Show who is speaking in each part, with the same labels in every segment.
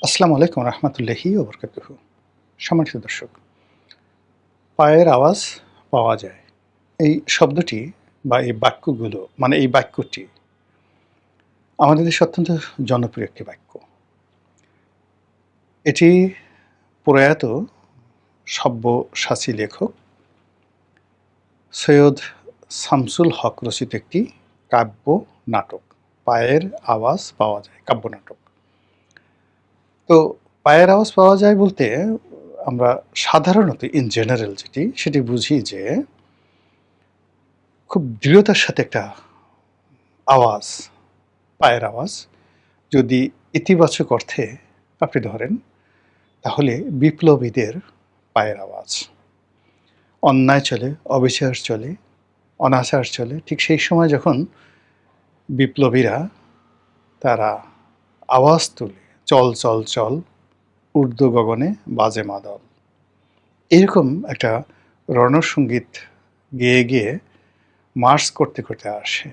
Speaker 1: আসসালামু আলাইকুম রহমতুল্লাহি ওয়া বারাকাতুহু। সম্মানিত দর্শক, পায়ের আওয়াজ পাওয়া যায়। এই শব্দটি বা এই বাক্যগুলো এই বাক্যটি আমাদের দেশে অত্যন্ত জনপ্রিয় একটি বাক্য। এটি প্রয়াত সব্যসাচী লেখক সৈয়দ শামসুল হক রচিত একটি কাব্য নাটক। পায়ের আওয়াজ পাওয়া যায় কাব্যনাটক। তো পায়ের আওয়াজ পাওয়া যায় বলতে আমরা সাধারণত ইন জেনারেল সেটি বুঝি যে খুব দৃঢ়তার সাথে একটা আওয়াজ, পায়ের আওয়াজ যদি ইতিবাচক অর্থে আপনি ধরেন, তাহলে বিপ্লবীদের পায়ের আওয়াজ। অন্যায় চলে, অবিচার চলে, অনাচার চলে, ঠিক সেই সময় যখন বিপ্লবীরা তারা আওয়াজ তুলে, চল চল চল, ঊর্ধ্ব গগনে বাজে মাদল, এরকম একটা রণসঙ্গীত গেয়ে গেয়ে মার্চ করতে করতে আসে,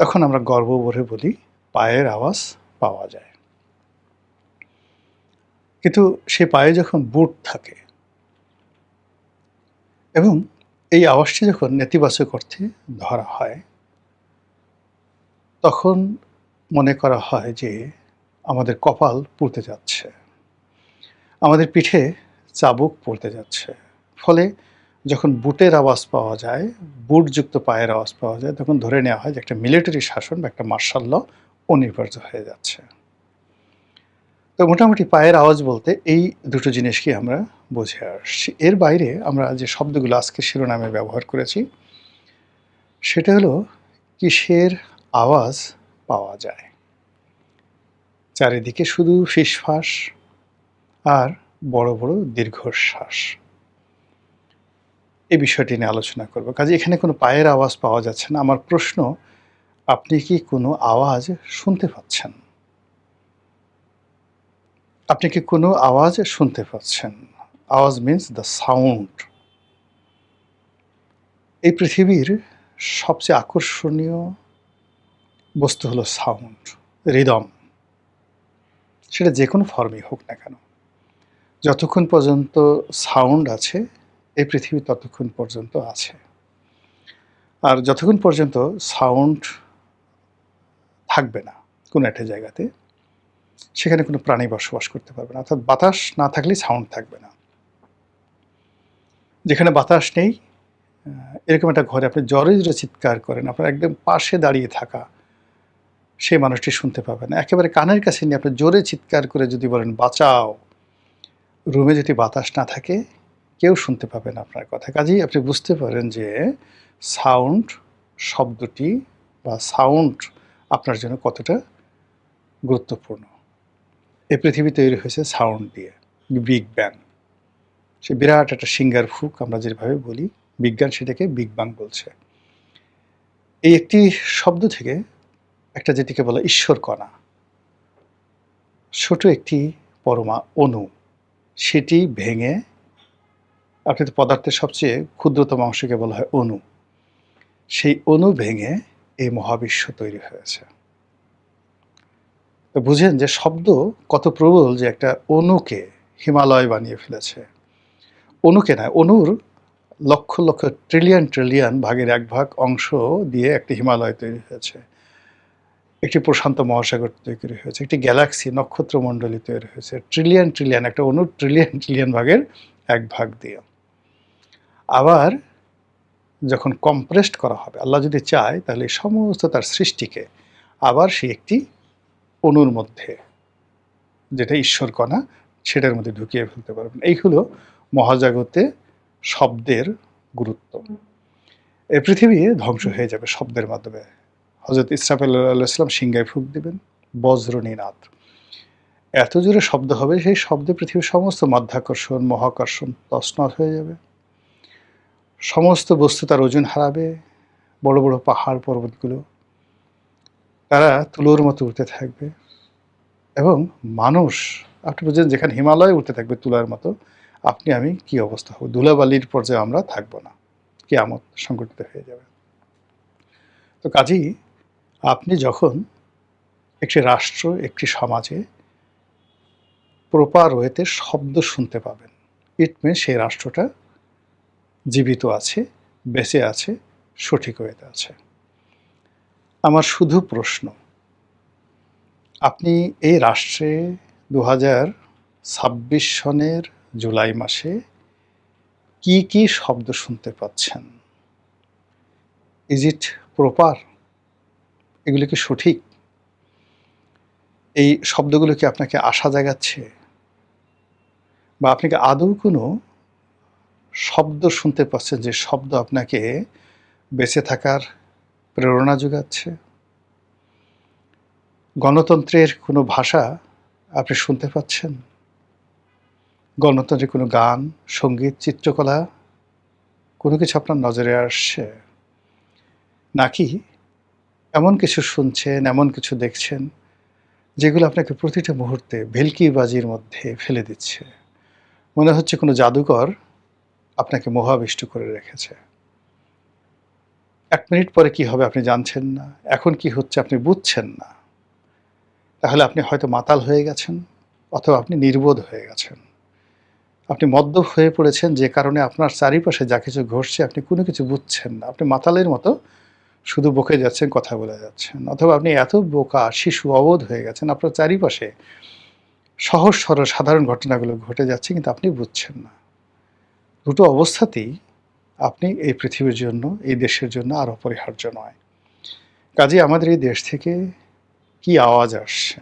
Speaker 1: তখন আমরা গর্ব ভরে বলি পায়ের আওয়াজ পাওয়া যায়। কিন্তু সে পায়ে যখন বুট থাকে এবং এই আওয়াজটি যখন নেতিবাচক অর্থে ধরা হয়, তখন মনে করা হয় যে আমাদের কপাল পুড়তে যাচ্ছে, আমাদের পিঠে চাবুক পড়তে যাচ্ছে। ফলে যখন বুটের আওয়াজ পাওয়া যায়, বুটযুক্ত পায়ের আওয়াজ পাওয়া যায়, তখন ধরে নেওয়া হয় যে একটা মিলিটারি শাসন বা একটা মার্শাল ল অনিবার্য হয়ে যাচ্ছে। তো মোটামুটি পায়ের আওয়াজ বলতে এই দুটো জিনিসকে আমরা বুঝে আসছি। এর বাইরে আমরা যে শব্দগুলো আজকের শিরোনামে ব্যবহার করেছি, সেটা হলো কিসের আওয়াজ পাওয়া যায়। চারিদিকে শুধু ফিসফাস আর বড় বড় দীর্ঘশ্বাস। এই বিষয়টি নিয়ে আলোচনা করব। কাজে এখানে কোনো পায়ের আওয়াজ পাওয়া যাচ্ছে না। আমার প্রশ্ন, আপনি কি কোনো আওয়াজ শুনতে পাচ্ছেন? আপনি কি কোনো আওয়াজ শুনতে পাচ্ছেন? আওয়াজ মিনস দ্য সাউন্ড। এই পৃথিবীর সবচেয়ে আকর্ষণীয় বস্তু হলো সাউন্ড, রিদম। সেটা যে কোনো ফর্মেই হোক না কেন। যতক্ষণ পর্যন্ত সাউন্ড আছে, এই পৃথিবী ততক্ষণ পর্যন্ত আছে। আর যতক্ষণ পর্যন্ত সাউন্ড থাকবে না কোনো একটা জায়গাতে, সেখানে কোনো প্রাণী বসবাস করতে পারবে না। অর্থাৎ বাতাস না থাকলে সাউন্ড থাকবে না। যেখানে বাতাস নেই, এরকম একটা ঘরে আপনি জোরে জোরে চিৎকার করেন, আপনার একদম পাশে দাঁড়িয়ে থাকা সেই মানুষটি শুনতে পাবে না। একেবারে কানের কাছে নিয়ে আপনি জোরে চিৎকার করে যদি বলেন বাঁচাও, রুমে যদি বাতাস না থাকে, কেউ শুনতে পাবে না আপনার কথা। কাজেই আপনি বুঝতে পারেন যে সাউন্ড শব্দটি বা সাউন্ড আপনার জন্য কতটা গুরুত্বপূর্ণ। এই পৃথিবী তৈরি হয়েছে সাউন্ড দিয়ে, বিগ ব্যাং। সে বিরাট একটা সিঙ্গার ফুক আমরা যেভাবে বলি, বিজ্ঞান সেটাকে বিগ বাং বলছে। এই একটি শব্দ থেকে একটা যেটিকে বলা ঈশ্বর কণা, ছোট একটি পরমা অণু, সেটি ভেঙে, আপনি তো পদার্থের সবচেয়ে ক্ষুদ্রতম অংশকে বলা হয় অণু, সেই অণু ভেঙে এই মহাবিশ্ব তৈরি হয়েছে। তো বুঝেন যে শব্দ কত প্রবল, যে একটা অণুকে হিমালয় বানিয়ে ফেলেছে। অণুকে নয়, অণুর লক্ষ লক্ষ ট্রিলিয়ন ট্রিলিয়ন ভাগের এক ভাগ অংশ দিয়ে একটি হিমালয় তৈরি হয়েছে, একটি প্রশান্ত মহাসাগর তৈরি হয়েছে, একটি গ্যালাক্সি নক্ষত্রমণ্ডলী তৈরি হয়েছে ট্রিলিয়ন ট্রিলিয়ন, একটা অণুর ট্রিলিয়ন ট্রিলিয়ন ভাগের এক ভাগ দিয়ে। আবার যখন কম্প্রেসড করা হবে, আল্লাহ যদি চায়, তাহলে সমস্ত তার সৃষ্টিকে আবার সে একটি অণুর মধ্যে, যেটা ঈশ্বর কণা, সেটার মধ্যে ঢুকিয়ে ফেলতে পারবেন। এই হলো মহাজাগতে শব্দের গুরুত্ব। এই পৃথিবী ধ্বংস হয়ে যাবে শব্দের মাধ্যমে। হযরত ইসরাফিল আলাইহিস সালাম সিংহায় ফুঁক দিবেন, বজ্র নিনাদ, এত জোরে শব্দ হবে, সেই শব্দে পৃথিবীর সমস্ত মাধ্যাকর্ষণ মহাকর্ষণ তছনছ হয়ে যাবে। সমস্ত বস্তু তার ওজন হারাবে। বড় বড় পাহাড় পর্বতগুলো তারা তুলোর মতো উঠতে থাকবে, এবং মানুষ, আপনি বুঝেন, যেখানে হিমালয় উঠতে থাকবে তুলার মতো, আপনি আমি কি অবস্থা হবে? ধুলাবালির পর্যায়ে আমরা থাকবো না, কিয়ামত সংঘটিত হয়ে যাবে। তো কাজেই আপনি যখন একটি রাষ্ট্র, একটি সমাজে প্রপার ওয়েতে শব্দ শুনতে পাবেন। ইট মিনস সেই রাষ্ট্রটা জীবিত আছে, বেঁচে আছে, সঠিক ওয়েতে আছে। আমার শুধু প্রশ্ন, আপনি এই রাষ্ট্রে 2026 সনের জুলাই মাসে কি কি শব্দ শুনতে পাচ্ছেন? Is it proper? এগুলো কি সঠিক? এই শব্দগুলো কি আপনাকে আশা জাগাচ্ছে? বা আপনি কি আদৌ কোনো শব্দ শুনতে পাচ্ছেন যে শব্দ আপনাকে বেঁচে থাকার প্রেরণা যোগাচ্ছে? গণতন্ত্রের কোনো ভাষা আপনি শুনতে পাচ্ছেন? গণতন্ত্রের কোনো গান, সঙ্গীত, চিত্রকলা কোনো কিছু আপনার নজরে আসছে? নাকি এমন কিছু শুনছেন, এমন কিছু দেখছেন যেগুলো আপনাকে প্রতিটা মুহূর্তে ভেলকিবাজির মধ্যে ফেলে দিচ্ছে? মনে হচ্ছে কোনো জাদুকর আপনাকে মোহাবিষ্ট করে রেখেছে। ১ মিনিট পরে কি হবে আপনি জানছেন না। এখন কি হচ্ছে আপনি বুঝছেন না। তাহলে আপনি হয়তো মাতাল হয়ে গেছেন অথবা আপনি নির্বোধ হয়ে গেছেন। আপনি মদ্যপ হয়ে পড়েছেন যে কারণে আপনার চারিপাশে যা কিছু ঘটছে আপনি কোনো কিছু বুঝছেন না। আপনি মাতালের মতো শুধু বকে যাচ্ছেন, কথা বলে যাচ্ছেন। অথবা আপনি এত বোকা, শিশু, অবোধ হয়ে গেছেন, আপনার চারিপাশে সহজ সরল সাধারণ ঘটনাগুলো ঘটে যাচ্ছে কিন্তু আপনি বুঝছেন না। দুটো অবস্থাতেই আপনি এই পৃথিবীর জন্য, এই দেশের জন্য আর অপরিহার্য নয়। কাজেই আমাদের এই দেশ থেকে কি আওয়াজ আসছে?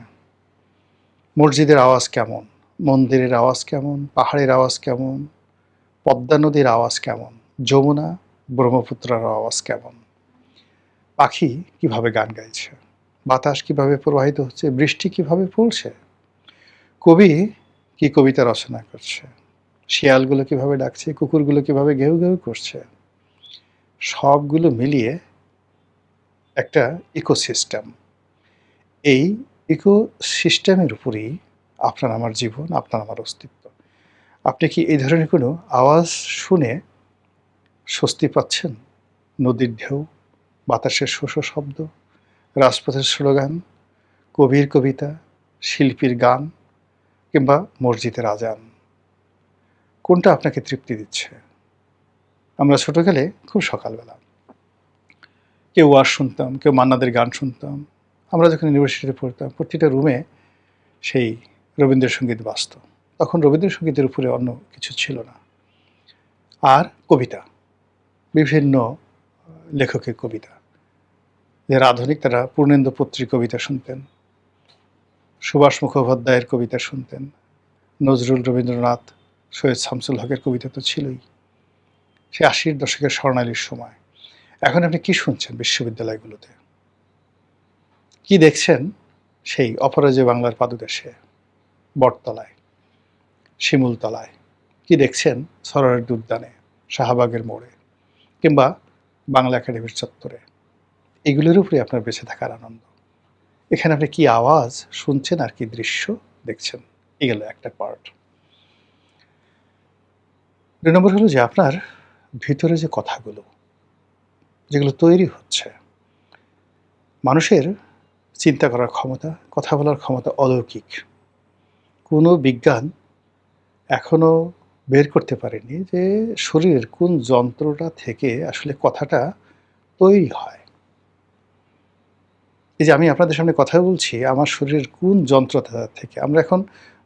Speaker 1: মসজিদের আওয়াজ কেমন? মন্দিরের আওয়াজ কেমন? পাহাড়ের আওয়াজ কেমন? পদ্মা নদীর আওয়াজ কেমন? যমুনা, ব্রহ্মপুত্রের আওয়াজ কেমন? পাখি কিভাবে গান গাইছে? বাতাস কিভাবে প্রবাহিত হচ্ছে? বৃষ্টি কিভাবে পড়ছে? কবি কি কবিতা রচনা করছে? শিয়ালগুলো কিভাবে ডাকছে? কুকুরগুলো কিভাবে ঘেউ ঘেউ করছে? সবগুলো মিলিয়ে একটা ইকোসিস্টেম। এই ইকোসিস্টেমের উপরেই আপনার আমার জীবন, আপনার আমার অস্তিত্ব। আপনি কি এই ধরনের কোনো আওয়াজ শুনে স্বস্তি পাচ্ছেন? নদীর ঢেউ, বাতাসের শো-শো শব্দ, রাজপথের স্লোগান, কবির কবিতা, শিল্পীর গান কিংবা মসজিদের আজান। কোনটা আপনাকে তৃপ্তি দিচ্ছে? আমরা ছোটকালে খুব সকালবেলা কেউ ওয়াজ শুনতাম, কেউ মান্নাদের গান শুনতাম। আমরা যখন ইউনিভার্সিটিতে পড়তাম প্রতিটা রুমে সেই রবীন্দ্রসঙ্গীত বাজত। তখন রবীন্দ্রসঙ্গীতের উপরে অন্য কিছু ছিল না। আর কবিতা, বিভিন্ন লেখকের কবিতা। যারা আধুনিক তারা পূর্ণেন্দু পত্রীর কবিতা শুনতেন, সুভাষ মুখোপাধ্যায়ের কবিতা শুনতেন, নজরুল, রবীন্দ্রনাথ, সৈয়দ শামসুল হকের কবিতা তো ছিলই। সে ৮০-র দশকের স্বর্ণালীর সময়। এখন আপনি কি শুনছেন বিশ্ববিদ্যালয়গুলোতে? কি দেখছেন সেই অপরাজেয় বাংলার পাদদেশে, বটতলায়, শিমুলতলায়? কি দেখছেন সরোয়ার্দী উদ্যানে, শাহবাগের মোড়ে কিংবা বাংলা একাডেমির চত্বরে? এগুলোর উপরে আপনার বেঁচে থাকার আনন্দ। এখানে আপনি কি আওয়াজ শুনছেন আর কি দৃশ্য দেখছেন? এই গেল একটা পার্ট। ২ নম্বর হলো যে আপনার ভিতরে যে কথাগুলো, যেগুলো তৈরি হচ্ছে, মানুষের চিন্তা করার ক্ষমতা, কথা বলার ক্ষমতা অলৌকিক। কোনো বিজ্ঞান এখনো বের করতে পারেনি যে শরীরের কোন যন্ত্রটা থেকে আসলে কথাটা তৈরি হয়। এই যে আমি আপনাদের সামনে কথা বলছি, আমার শরীরের কোন যন্ত্রটা থেকে? আমরা এখন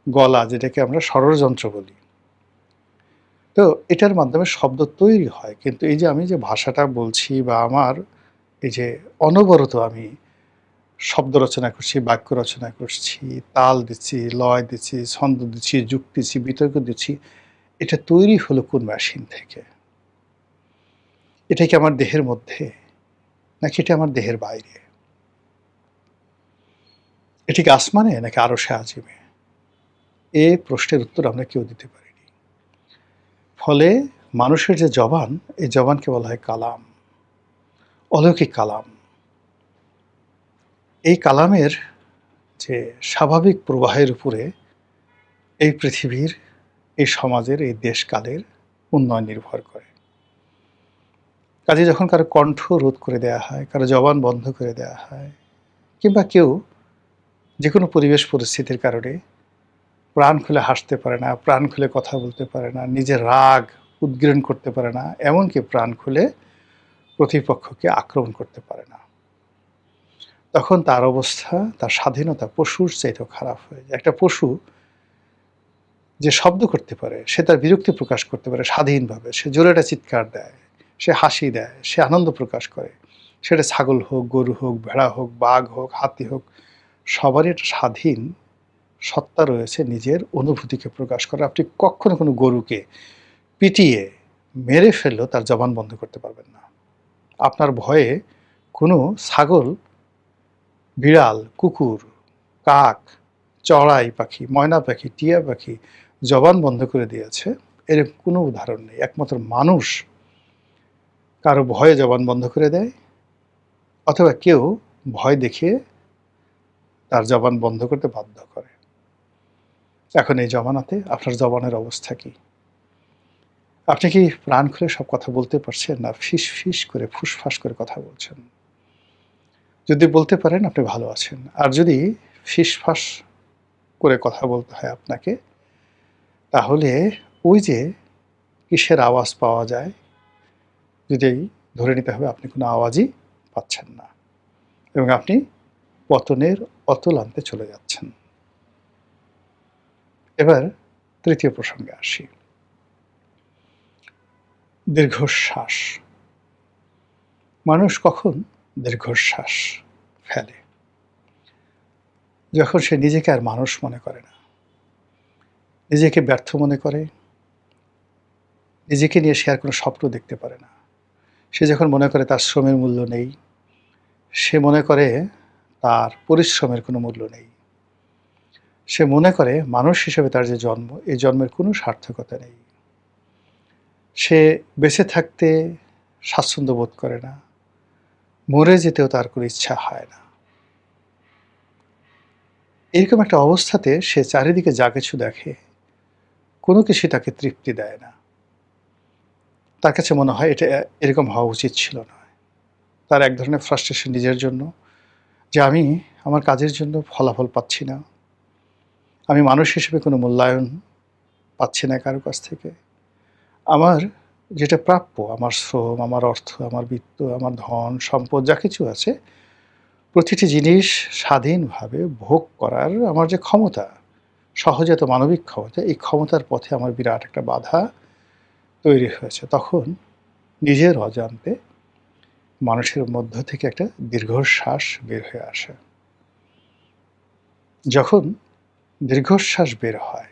Speaker 1: গলা, যেটাকে আমরা স্বরযন্ত্র বলি। তো এটার মাধ্যমে শব্দ তৈরি হয়। কিন্তু এই যে আমি যে ভাষাটা বলছি বা আমার এই যে অনবরত আমি শব্দ রচনা করছি, বাক্য রচনা করছি, তাল দিচ্ছি, লয় দিচ্ছি, ছন্দ দিচ্ছি, যুক্তি দিচ্ছি, বিতর্ক দিচ্ছি, এটা তৈরি হলো কোন মেশিন থেকে? এটা কি আমার দেহের মধ্যে? নাকি এটা আমার দেহের বাইরে? এটা কি আসমানে নাকি আরশে আজিমে? এ প্রশ্নের উত্তর আমরা কেউ দিতে পারিনি। ফলে মানুষের যে জবান, এই জবানকে বলা হয় কালাম, অলৌকিক কালাম। এই কালামের যে স্বাভাবিক প্রবাহের উপরে এই পৃথিবীর, এই সমাজের, এই দেশকালের উন্নয়ন নির্ভর করে। কাজেই যখন কারো কণ্ঠ রোধ করে দেয়া হয়, কারো জবান বন্ধ করে দেয়া হয় কিংবা কেউ যেকোনো পরিবেশ পরিস্থিতির কারণে প্রাণ খুলে হাসতে পারে না, প্রাণ খুলে কথা বলতে পারে না, নিজের রাগ উদ্গীরণ করতে পারে না, এমনকি প্রাণ খুলে প্রতিপক্ষকে আক্রমণ করতে পারে না। তখন তার অবস্থা, তার স্বাধীনতা পশুর চাইতেও খারাপ হয়ে যায়। একটা পশু যে শব্দ করতে পারে, সে তার বিরক্তি প্রকাশ করতে পারে স্বাধীনভাবে, সে জোরে একটা চিৎকার দেয়, সে হাসি দেয়, সে আনন্দ প্রকাশ করে, সেটা ছাগল হোক, গরু হোক, ভেড়া হোক, বাঘ হোক, হাতি হোক, সবারই একটা স্বাধীন সত্তা রয়েছে নিজের অনুভূতিকে প্রকাশ করা। আপনি কখনো কোনো গরুকে পিটিয়ে মেরে ফেললেও তার জবান বন্ধ করতে পারবেন না। আপনার ভয়ে কোনো ছাগল, বিড়াল, কুকুর, কাক, চড়াই পাখি, ময়না পাখি, টিয়া পাখি জবান বন্ধ করে দিয়েছে, এরকম কোনো উদাহরণ নেই। একমাত্র মানুষ কারো ভয়ে জবান বন্ধ করে দেয়, অথবা কেউ ভয় দেখিয়ে তার জবান বন্ধ করতে বাধ্য করে। এখন এই জমানাতে আপনার জবানের অবস্থা কি? আপনি কি প্রাণ খুলে সব কথা বলতে পারছেন, না ফিস ফিস করে ফুসফাস করে কথা বলছেন? যদি বলতে পারেন আপনি ভালো আছেন, আর যদি ফিসফাস করে কথা বলতে হয় আপনাকে, তাহলে ওই যে কিসের আওয়াজ পাওয়া যায়, যদি ধরে নিতে হবে আপনি কোনো আওয়াজই পাচ্ছেন না এবং আপনি পতনের অতলান্তে চলে যাচ্ছেন। এবার তৃতীয় প্রসঙ্গে আসি, দীর্ঘশ্বাস। মানুষ কখন দীর্ঘশ্বাস ফেলে? যখন সে নিজেকে আর মানুষ মনে করে না, নিজেকে ব্যর্থ মনে করে, নিজেকে নিয়ে সে আর কোনো স্বপ্ন দেখতে পারে না। সে যখন মনে করে তার শ্রমের মূল্য নেই, সে মনে করে তার পরিশ্রমের কোনো মূল্য নেই, সে মনে করে মানুষ হিসেবে তার যে জন্ম, এই জন্মের কোনো সার্থকতা নেই, সে বেঁচে থাকতে স্বাচ্ছন্দ্য বোধ করে না, মরে যেতেও তার কোনো ইচ্ছা হয় না। এরকম একটা অবস্থাতে সে চারিদিকে যা কিছু দেখে, কোনো কিছু তাকে তৃপ্তি দেয় না। তার কাছে মনে হয় এটা এরকম হওয়া উচিত ছিল না। তার এক ধরনের ফ্রাস্ট্রেশন নিজের জন্য, যে আমি আমার কাজের জন্য ফলাফল পাচ্ছি না, আমি মানুষ হিসেবে কোনো মূল্যায়ন পাচ্ছি না কারো কাছ থেকে, আমার যেটা প্রাপ্য, আমার শ্রম, আমার অর্থ, আমার বিত্ত, আমার ধন সম্পদ যা কিছু আছে, প্রতিটি জিনিস স্বাধীনভাবে ভোগ করার আমার যে ক্ষমতা, সহজাত মানবিক ক্ষমতা, এই ক্ষমতার পথে আমার বিরাট একটা বাধা তৈরি হয়েছে। তখন নিজের অজান্তে মানুষের মধ্য থেকে একটা দীর্ঘশ্বাস বের হয়ে আসে। যখন দীর্ঘশ্বাস বের হয়,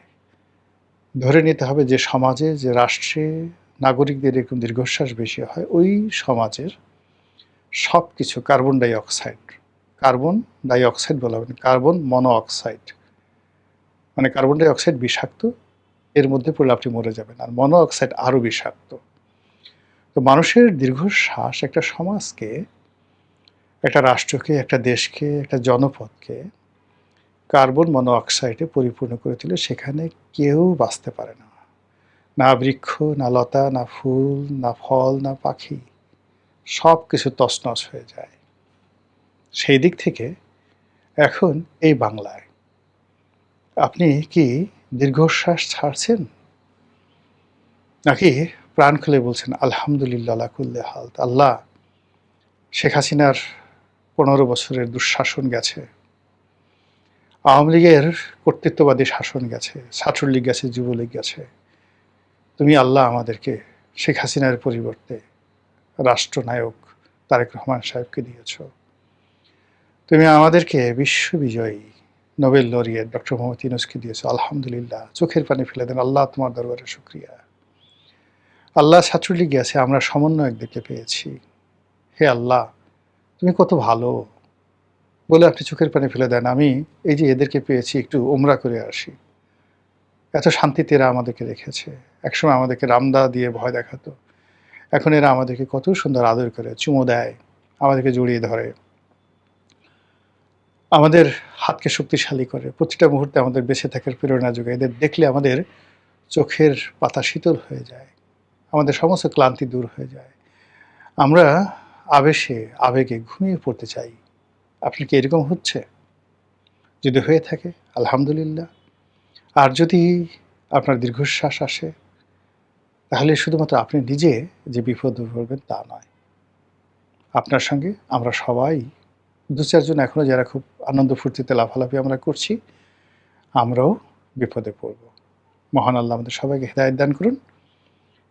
Speaker 1: ধরে নিতে হবে যে সমাজে, যে রাষ্ট্রে নাগরিকদের এরকম দীর্ঘশ্বাস বেশি হয়, ওই সমাজের সব কিছু কার্বন ডাই অক্সাইড বলা হবে না, কার্বন মনোঅক্সাইড, মানে কার্বন ডাই অক্সাইড বিষাক্ত, এর মধ্যে পড়লে আপনি মরে যাবেন, আর মনোঅক্সাইড আরও বিষাক্ত। তো মানুষের দীর্ঘশ্বাস একটা সমাজকে, একটা রাষ্ট্রকে, একটা দেশকে, একটা জনপদকে কার্বন মনোঅক্সাইডে পরিপূর্ণ করে তুলে সেখানে কেউ বাঁচতে পারে না। না বৃক্ষ, না লতা, না ফুল, না ফল, না পাখি, সব কিছু তছনছ হয়ে যায়। সেই দিক থেকে এখন এই বাংলায় আপনি কি দীর্ঘশ্বাস ছাড়ছেন, নাকি প্রাণ খুলে বলছেন আলহামদুলিল্লাহ আলা কুল্লি হাল? আল্লাহ, শেখ হাসিনার 15 বছরের দুঃশাসন গেছে, আওয়ামী লীগের কর্তৃত্ববাদী শাসন গেছে, ছাত্রলীগ গেছে, যুবলীগ গেছে, তুমি আল্লাহ আমাদেরকে শেখ হাসিনার পরিবর্তে রাষ্ট্রনায়ক তারেক রহমান সাহেবকে দিয়েছ। তুমি আমাদেরকে বিশ্ববিজয়ী নোবেল লরিয়েট ডক্টর মোহাম্মদ ইউনূসকে দিয়েছ। আলহামদুলিল্লাহ, চোখের পানি ফেলে দেন। আল্লাহ, তোমার দরবারে শুকরিয়া। আল্লাহ, ছাত্রলীগ গেছে, আমরা সমন্বয়কদেরকে পেয়েছি। হে আল্লাহ, তুমি কত ভালো, বলে আপনি চোখের পানি ফেলে দেন। আমি এই যে এদেরকে পেয়েছি, একটু উমরা করে আসি। এত শান্তিতে এরা আমাদেরকে রেখেছে। একসময় আমাদেরকে রামদা দিয়ে ভয় দেখাতো, এখন এরা আমাদেরকে কত সুন্দর আদর করে, চুমো দেয়, আমাদেরকে জড়িয়ে ধরে, আমাদের হাতকে শক্তিশালী করে, প্রতিটা মুহূর্তে আমাদের বেঁচে থাকার প্রেরণা যোগায়। এদের দেখলে আমাদের চোখের পাতা শীতল হয়ে যায়, আমাদের সমস্ত ক্লান্তি দূর হয়ে যায়, আমরা আবেশে আবেগে ঘুমিয়ে পড়তে চাই। আপনি কি এরকম হচ্ছে? যদি হয়ে থাকে আলহামদুলিল্লাহ, আর যদি আপনার দীর্ঘশ্বাস আসে, তাহলে শুধুমাত্র আপনি নিজে যে বিপদে পড়বেন তা নয়। আপনার সঙ্গে আমরা সবাই ২-৪ জন এখনো যারা খুব আনন্দ ফুর্তিতে লাফালাফি আমরা করছি, আমরাও বিপদে পড়ব। মহান আল্লাহ আমাদের সবাইকে হেদায়েত দান করুন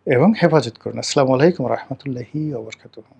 Speaker 1: এবং হেফাজত করুন। আসসালামু আলাইকুম ওয়া রাহমাতুল্লাহি ওয়া বারাকাতুহু।